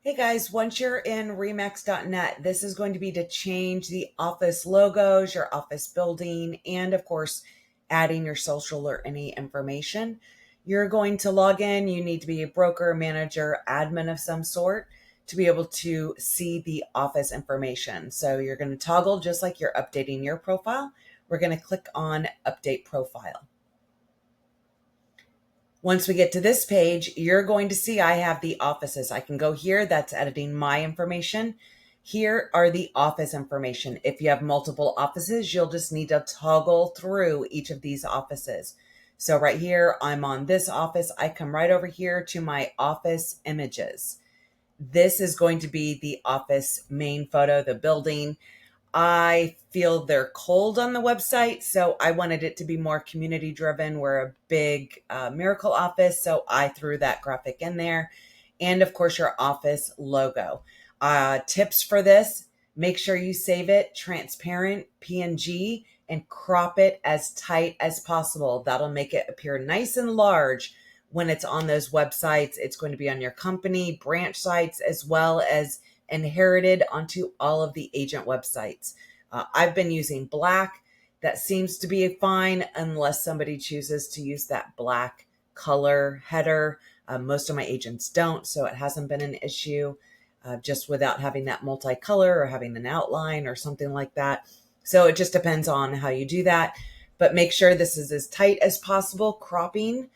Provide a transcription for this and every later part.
Hey guys, once you're in remax.net, this is going to be to change the office logos, your office building, and of course, adding your social or any information. You're going to log in. You need to be a broker, manager, admin of some sort to be able to see the office information. So you're going to toggle just like you're updating your profile. We're going to click on Update Profile. Once we get to this page, you're going to see I have the offices. I can go here. That's editing my information. Here are the office information. If you have multiple offices, you'll just need to toggle through each of these offices. So right here, I'm on this office. I come right over here to my office images. This is going to be the office main photo, the building. I feel they're cold on the website, so I wanted it to be more community driven. We're a big miracle office, so I threw that graphic in there. And of course, your office logo. Tips for this: make sure you save it transparent PNG and crop it as tight as possible. That'll make it appear nice and large when it's on those websites. It's going to be on your company branch sites as well as inherited onto all of the agent websites. I've been using black. That seems to be fine unless somebody chooses to use that black color header. Most of my agents don't, so it hasn't been an issue just without having that multicolor or having an outline or something like that. So it just depends on how you do that. But make sure this is as tight as possible. Cropping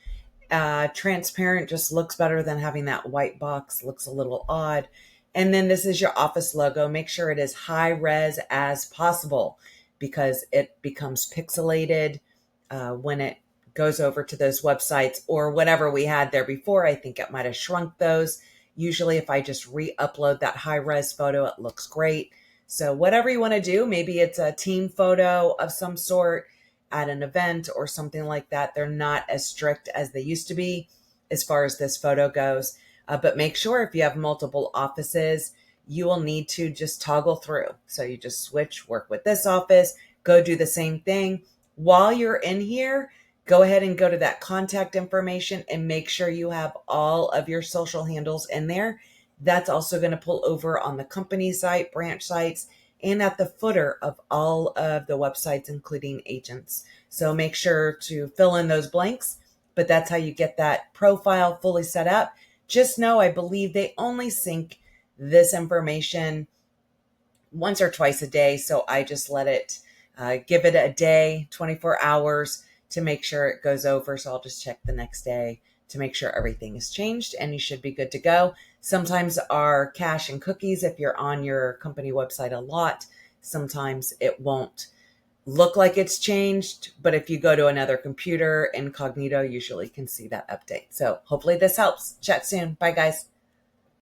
transparent just looks better than having that white box. Looks a little odd. And then this is your office logo. Make sure it is high res as possible because it becomes pixelated when it goes over to those websites or whatever we had there before. I think it might have shrunk those. Usually if I just re-upload that high res photo, it looks great. So whatever you want to do, maybe it's a team photo of some sort at an event or something like that. They're not as strict as they used to be as far as this photo goes. But make sure if you have multiple offices, you will need to just toggle through. So you just switch, work with this office, go do the same thing. While you're in here, go ahead and go to that contact information and make sure you have all of your social handles in there. That's also going to pull over on the company site, branch sites, and at the footer of all of the websites, including agents. So make sure to fill in those blanks, but that's how you get that profile fully set up. Just know, I believe they only sync this information once or twice a day. So I just let it, give it a day, 24 hours to make sure it goes over. So I'll just check the next day to make sure everything is changed and you should be good to go. Sometimes our cache and cookies, if you're on your company website a lot, sometimes it won't look like it's changed, but if you go to another computer incognito, usually can see that update. So hopefully this helps. Chat soon. Bye guys.